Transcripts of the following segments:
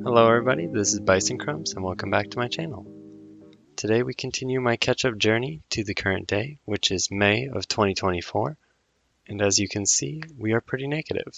Hello everybody, this is Bison Crumbs and welcome back to my channel. Today we continue my catch-up journey to the current day, which is May of 2024, and as you can see, we are pretty negative.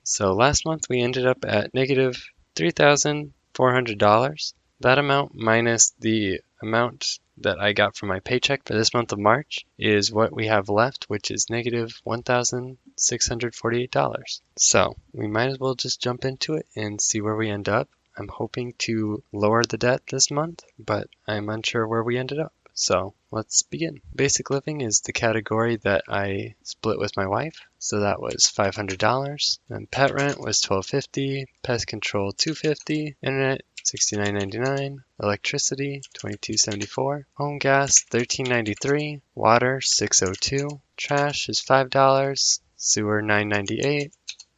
So last month we ended up at negative $3,400. That amount minus the amount that I got from my paycheck for this month of March is what we have left, which is negative $1,648. So we might as well just jump into it and see where we end up. I'm hoping to lower the debt this month, but I'm unsure where we ended up. So let's begin. Basic living is the category that I split with my wife, so that was $500. Then pet rent was $12.50, pest control $2.50, internet $69.99, electricity $22.74, home gas $13.93, water $6.02, trash is $5, sewer $9.98.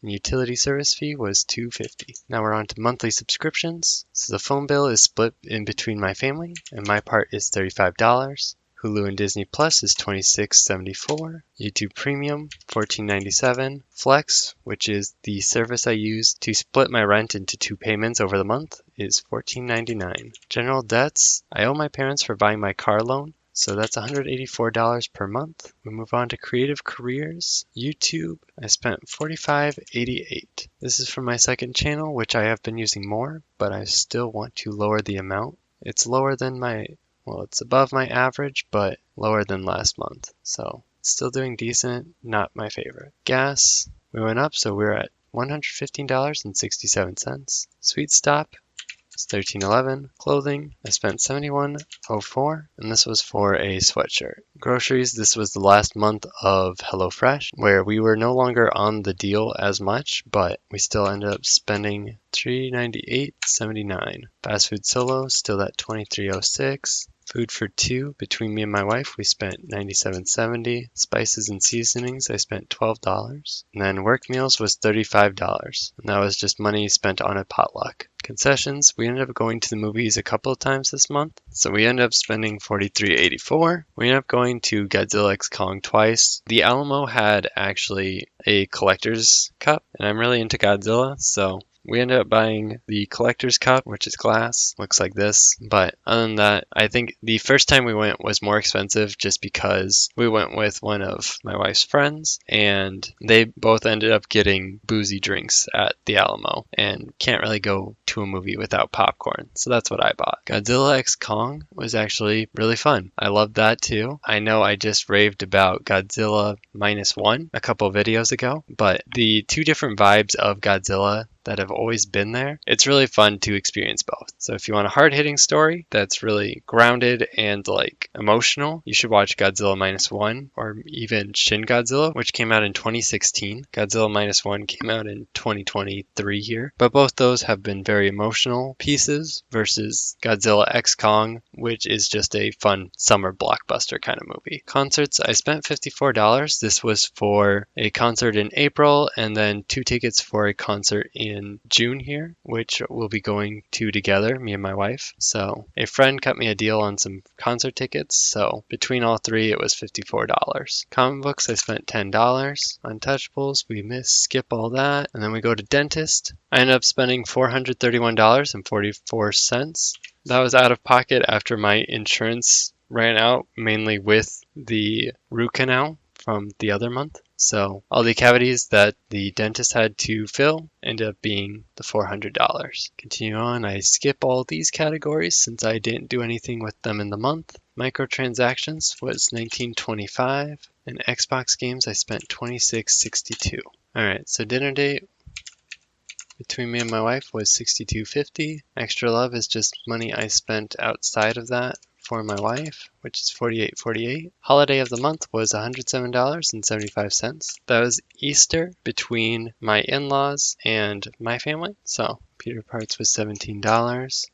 Utility service fee was $2.50. Now we're on to monthly subscriptions. So the phone bill is split in between my family, and my part is $35. Hulu and Disney Plus is $26.74. YouTube Premium $14.97. Flex, which is the service I use to split my rent into two payments over the month, is $14.99. General debts, I owe my parents for buying my car loan, so that's $184 per month. We move on to creative careers. YouTube, I spent $45.88. This is for my second channel, which I have been using more, but I still want to lower the amount. It's lower than it's above my average, but lower than last month. So still doing decent, not my favorite. Gas, we went up, so we're at $115.67. Sweet Stop, it's $13.11. Clothing, I spent $71.04, and this was for a sweatshirt. Groceries, this was the last month of HelloFresh, where we were no longer on the deal as much, but we still ended up spending $398.79. Fast food solo, still at $23.06. Food for two, between me and my wife, we spent $97.70. Spices and seasonings, I spent $12. And then work meals was $35. And that was just money spent on a potluck. Concessions, we ended up going to the movies a couple of times this month. So we ended up spending $43.84. We ended up going to Godzilla x Kong twice. The Alamo had actually a collector's cup, and I'm really into Godzilla, so we ended up buying the collector's cup, which is glass, looks like this. But other than that, I think the first time we went was more expensive just because we went with one of my wife's friends and they both ended up getting boozy drinks at the Alamo and can't really go to a movie without popcorn. So that's what I bought. Godzilla x Kong was actually really fun. I loved that too. I know I just raved about Godzilla -1 a couple of videos ago, but the two different vibes of Godzilla that have always been there, it's really fun to experience both. So if you want a hard-hitting story that's really grounded and emotional, you should watch Godzilla -1 or even Shin Godzilla, which came out in 2016. Godzilla -1 came out in 2023 here, but both those have been very emotional pieces versus Godzilla x Kong, which is just a fun summer blockbuster kind of movie. Concerts, I spent $54. This was for a concert in April and then 2 tickets for a concert in June here, which we'll be going to together, me and my wife. So a friend cut me a deal on some concert tickets, so between all three it was $54. Comic books, I spent $10. Untouchables, we skip all that, and then we go to dentist. I ended up spending $431.44. That was out of pocket after my insurance ran out, mainly with the root canal from the other month. So all the cavities that the dentist had to fill ended up being the $400. Continue on, I skip all these categories since I didn't do anything with them in the month. Microtransactions was $19.25, and Xbox games I spent $26.62. Alright, so dinner date between me and my wife was $62.50. Extra love is just money I spent outside of that for my wife, which is $48.48. Holiday of the month was $107.75. That was Easter between my in-laws and my family. So Peter Parts was $17.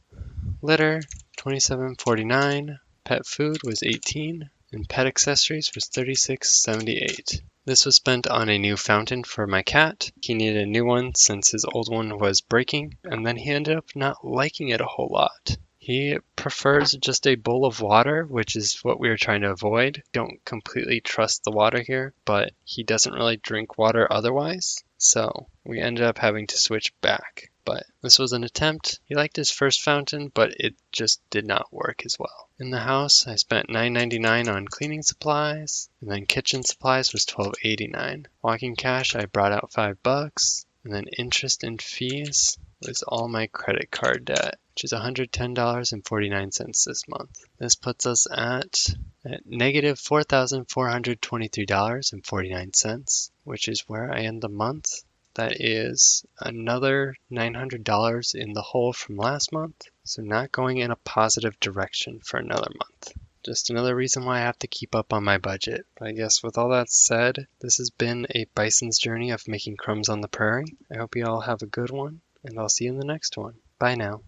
Litter, $27.49. Pet food was $18. And pet accessories was $36.78. This was spent on a new fountain for my cat. He needed a new one since his old one was breaking, and then he ended up not liking it a whole lot. He prefers just a bowl of water, which is what we were trying to avoid. Don't completely trust the water here, but he doesn't really drink water otherwise. So we ended up having to switch back. but this was an attempt. He liked his first fountain, but it just did not work as well. In the house, I spent $9.99 on cleaning supplies, and then kitchen supplies was $12.89. Walking cash, I brought out $5, and then interest and fees was all my credit card debt, which is $110.49 this month. This puts us at negative $4,423.49, which is where I end the month. That is another $900 in the hole from last month, so not going in a positive direction for another month. Just another reason why I have to keep up on my budget. But I guess with all that said, this has been a bison's journey of making crumbs on the prairie. I hope you all have a good one, and I'll see you in the next one. Bye now.